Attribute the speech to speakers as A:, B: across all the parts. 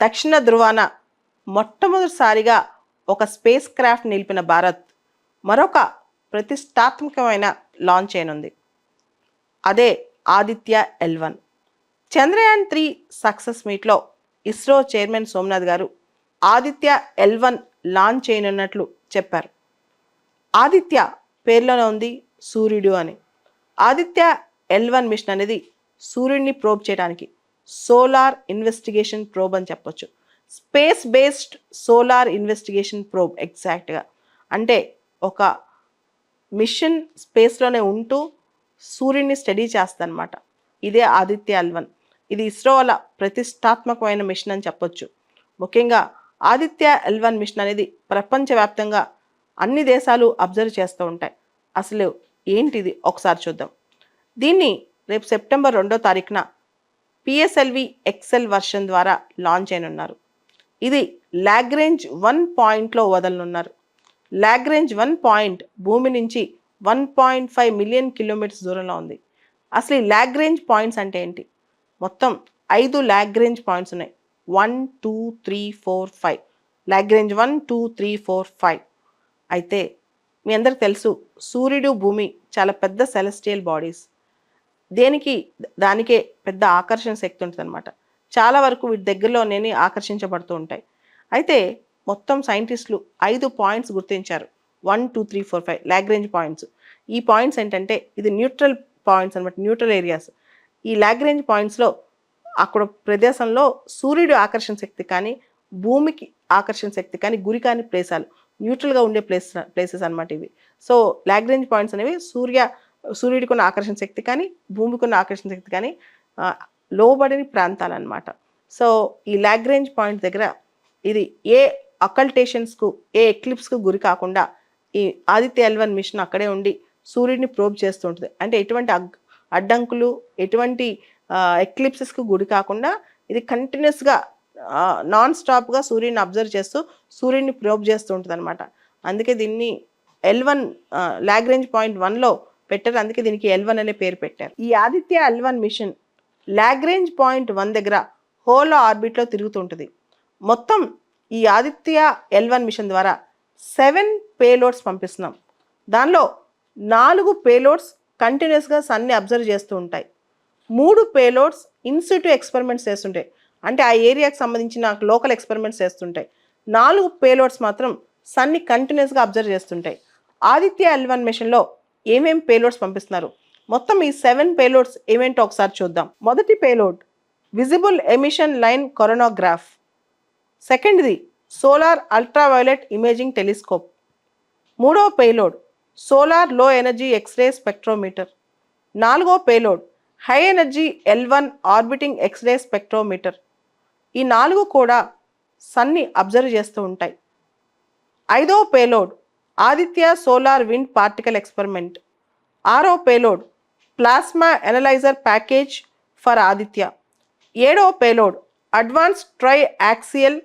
A: దక్షిణ ధృవాన మొట్టమొదటిసారిగా ఒక స్పేస్ క్రాఫ్ట్ నిలిపిన భారత్ మరొక ప్రతిష్టాత్మకమైన లాంచ్ చేయనుంది. అదే ఆదిత్య L1. చంద్రయాన్-3 సక్సెస్ మీట్లో ఇస్రో చైర్మన్ సోమనాథ్ గారు ఆదిత్య L1 లాంచ్ చేయనున్నట్లు చెప్పారు. ఆదిత్య పేర్లోనే ఉంది సూర్యుడు అని. ఆదిత్య L1 మిషన్ అనేది సూర్యుడిని ప్రోబ్ చేయడానికి సోలార్ ఇన్వెస్టిగేషన్ ప్రోబ్ అని చెప్పొచ్చు. Space based solar investigation probe ఎగ్జాక్ట్గా. అంటే ఒక మిషన్ స్పేస్లోనే ఉంటూ సూర్యుడిని స్టడీ చేస్తానమాట. ఇదే ఆదిత్య L1. ఇది ఇస్రో వల్ల ప్రతిష్టాత్మకమైన మిషన్ అని చెప్పొచ్చు. ముఖ్యంగా ఆదిత్య L1 మిషన్ అనేది ప్రపంచవ్యాప్తంగా అన్ని దేశాలు అబ్జర్వ్ చేస్తూ ఉంటాయి. అసలు ఏంటిది ఒకసారి చూద్దాం. దీన్ని రేపు సెప్టెంబర్ 2వ తారీఖున PSLV XL వర్షన్ ద్వారా లాంచ్ చేయనున్నారు. ఇది లాగ్రేంజ్ 1 పాయింట్లో వదలనున్నారు. లాగ్రేంజ్ 1 పాయింట్ భూమి నుంచి 1.5 మిలియన్ కిలోమీటర్స్ దూరంలో ఉంది. అసలు ఈ లాగ్రేంజ్ పాయింట్స్ అంటే ఏంటి? మొత్తం 5 లాగ్రేంజ్ పాయింట్స్ ఉన్నాయి. 1 2 3 4 5 లాగ్రేంజ్ 1 2 3 4 5. అయితే మీ అందరికి తెలుసు సూర్యుడు భూమి చాలా పెద్ద సెలెస్టియల్ బాడీస్. దానికే పెద్ద ఆకర్షణ శక్తి ఉంటుంది అనమాట. చాలా వరకు వీటి దగ్గరలోనే ఆకర్షించబడుతూ ఉంటాయి. అయితే మొత్తం సైంటిస్టులు 5 పాయింట్స్ గుర్తించారు. 1 2 3 4 5 లాగ్రేంజ్ పాయింట్స్. ఈ పాయింట్స్ ఏంటంటే ఇది న్యూట్రల్ పాయింట్స్ అనమాట, న్యూట్రల్ ఏరియాస్. ఈ లాగ్రేంజ్ పాయింట్స్లో అక్కడ ప్రదేశంలో సూర్యుడు ఆకర్షణ శక్తి కానీ భూమికి ఆకర్షణ శక్తి కానీ గురి కాని ప్లేసాలు, న్యూట్రల్గా ఉండే ప్లేసెస్ అనమాట ఇవి. సో లాగ్రేంజ్ పాయింట్స్ అనేవి సూర్యుడికి ఉన్న ఆకర్షణ శక్తి కానీ భూమికి ఉన్న ఆకర్షణ శక్తి కానీ లోబడని ప్రాంతాలు అనమాట. సో ఈ లాగ్రేంజ్ పాయింట్ దగ్గర ఇది ఏ అకల్టేషన్స్కు ఏ ఎక్లిప్స్కు గురి కాకుండా ఈ ఆదిత్య L1 మిషన్ అక్కడే ఉండి సూర్యుడిని ప్రోబ్ చేస్తూ ఉంటుంది. అంటే ఎటువంటి అడ్డంకులు ఎటువంటి ఎక్లిప్సెస్కు గురి కాకుండా ఇది కంటిన్యూస్గా నాన్ స్టాప్గా సూర్యుడిని అబ్జర్వ్ చేస్తూ సూర్యుడిని ప్రోబ్ చేస్తూ ఉంటుంది అనమాట. అందుకే దీన్ని L1 లాగ్రేంజ్ పాయింట్ 1లో పెట్టారు. అందుకే దీనికి L1 అనే పేరు పెట్టారు. ఈ Aditya L1 machine Lagrange point 1 దగ్గర హోలో ఆర్బిట్లో తిరుగుతుంటుంది. మొత్తం ఈ ఆదిత్య L1 మిషన్ ద్వారా 7 పేలోడ్స్ పంపిస్తున్నాం. దానిలో 4 పేలోడ్స్ కంటిన్యూస్గా సన్ని అబ్జర్వ్ చేస్తూ ఉంటాయి. 3 పేలోడ్స్ ఇన్సిటు ఎక్స్పెరిమెంట్స్ చేస్తుంటాయి. అంటే ఆ ఏరియాకి సంబంధించిన లోకల్ ఎక్స్పెరిమెంట్స్ చేస్తుంటాయి. 4 పేలోడ్స్ మాత్రం సన్ని కంటిన్యూస్గా అబ్జర్వ్ చేస్తుంటాయి. ఆదిత్య L1 మిషన్లో ఏమేం పేలోడ్స్ పంపిస్తున్నారు, మొత్తం ఈ 7 పేలోడ్స్ ఏమేంటో ఒకసారి చూద్దాం. మొదటి payload visible emission line coronagraph. సెకండ్ది సోలార్ అల్ట్రావైలెట్ ఇమేజింగ్ టెలిస్కోప్. మూడవ payload solar low energy x ray spectrometer. నాలుగో payload high energy L1 orbiting x ray spectrometer. ఈ 4 కూడా సన్ని అబ్జర్వ్ చేస్తూ ఉంటాయి. ఐదవ payload Aditya solar wind particle experiment. ఆరో payload plasma analyser package for Aditya. ఏడవ payload advance tri axial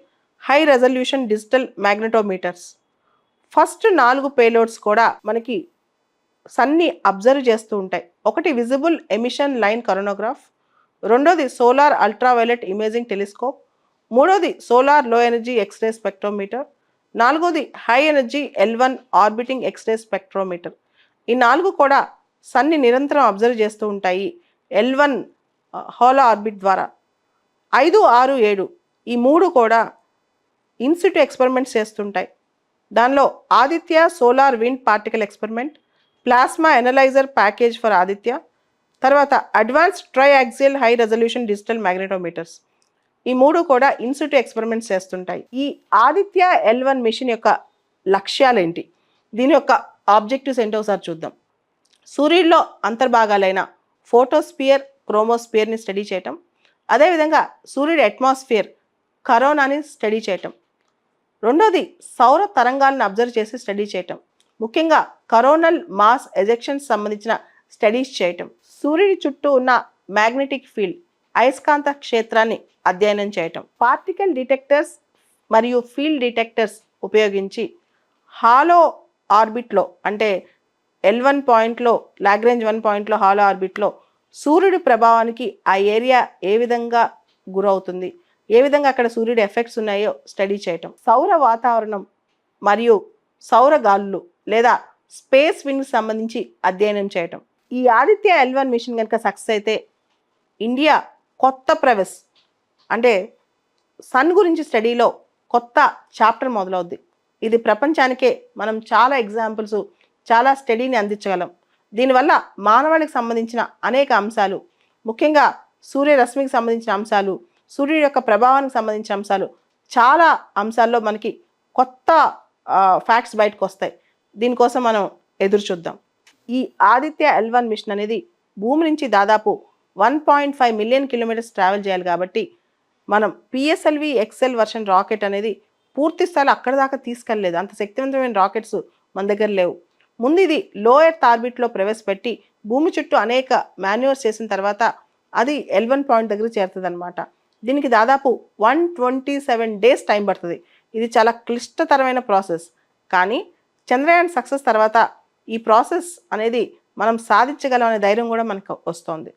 A: high resolution digital magnetometers. First 4 payloads కూడా మనకి సన్ని అబ్జర్వ్ చేస్తూ ఉంటాయి. ఒకటి విజిబుల్ ఎమిషన్ లైన్ కరోనోగ్రాఫ్, రెండోది సోలార్ అల్ట్రావైలెట్ ఇమేజింగ్ టెలిస్కోప్, మూడోది solar low energy x ray spectrometer, నాలుగోది high energy L1 orbiting x ray spectrometer. ఈ 4 కూడా సన్ని నిరంతరం అబ్జర్వ్ చేస్తూ ఉంటాయి L1 హోలో ఆర్బిట్ ద్వారా. 5, 6, 7 ఈ 3 కూడా ఇన్సిటు ఎక్స్పెరిమెంట్స్ చేస్తుంటాయి. దానిలో Aditya solar wind particle experiment, plasma analyser package for Aditya, తర్వాత advance tri axial high resolution digital magnetometers. ఈ 3 కూడా ఇన్సిటు ఎక్స్పెరిమెంట్స్ చేస్తుంటాయి. ఈ ఆదిత్య L1 మిషన్ యొక్క లక్ష్యాలు ఏంటి, దీని యొక్క ఆబ్జెక్టివ్స్ ఏంటో ఒకసారి చూద్దాం. సూర్యుడిలో అంతర్భాగాలైన ఫోటోస్పియర్, క్రోమోస్పియర్ని స్టడీ చేయటం, అదేవిధంగా సూర్యుడి అట్మాస్ఫియర్ కరోనాని స్టడీ చేయటం, రెండోది సౌర తరంగాలను అబ్జర్వ్ చేసి స్టడీ చేయటం, ముఖ్యంగా కరోనల్ మాస్ ఎజెక్షన్స్ సంబంధించిన స్టడీస్ చేయటం, సూర్యుడి చుట్టూ ఉన్న మ్యాగ్నెటిక్ ఫీల్డ్ అయస్కాంత క్షేత్రాన్ని అధ్యయనం చేయటం, పార్టికల్ డిటెక్టర్స్ మరియు ఫీల్డ్ డిటెక్టర్స్ ఉపయోగించి హాలో ఆర్బిట్లో అంటే L1 పాయింట్లో లాగ్రేంజ్ 1 పాయింట్లో హాలో ఆర్బిట్లో సూర్యుడి ప్రభావానికి ఆ ఏరియా ఏ విధంగా గురవుతుంది, ఏ విధంగా అక్కడ సూర్యుడి ఎఫెక్ట్స్ ఉన్నాయో స్టడీ చేయటం, సౌర వాతావరణం మరియు సౌర గాలులు లేదా స్పేస్ విండ్కి సంబంధించి అధ్యయనం చేయటం. ఈ ఆదిత్య L1 మిషన్ కనుక సక్సెస్ అయితే ఇండియా కొత్త ప్రవేశ్ అంటే సన్ గురించి స్టడీలో కొత్త చాప్టర్ మొదలవుద్ది. ఇది ప్రపంచానికే మనం చాలా ఎగ్జాంపుల్స్, చాలా స్టడీని అందించగలం. దీనివల్ల మానవాళికి సంబంధించిన అనేక అంశాలు, ముఖ్యంగా సూర్యరశ్మికి సంబంధించిన అంశాలు, సూర్యుడి యొక్క ప్రభావానికి సంబంధించిన అంశాలు, చాలా అంశాల్లో మనకి కొత్త ఫ్యాక్ట్స్ బయటకు వస్తాయి. దీనికోసం మనం ఎదురు చూద్దాం. ఈ ఆదిత్య L1 మిషన్ అనేది భూమి నుంచి దాదాపు 1.5 మిలియన్ కిలోమీటర్స్ ట్రావెల్ చేయాలి కాబట్టి మనం PSLV XL వర్షన్ రాకెట్ అనేది పూర్తి స్థాయిలో అక్కడ దాకా తీసుకెళ్ళలేదు. అంత శక్తివంతమైన రాకెట్స్ మన దగ్గర లేవు. ముందు ఇది లో ఎర్త్ ఆర్బిట్లో ప్రవేశపెట్టి భూమి చుట్టూ అనేక మాన్యూవర్స్ చేసిన తర్వాత అది L1 పాయింట్ దగ్గర చేరుతుంది అనమాట. దీనికి దాదాపు 127 డేస్ టైం పడుతుంది. ఇది చాలా క్లిష్టతరమైన ప్రాసెస్. కానీ చంద్రయాన్ సక్సెస్ తర్వాత ఈ ప్రాసెస్ అనేది మనం సాధించగలం అనే ధైర్యం కూడా మనకు వస్తుంది.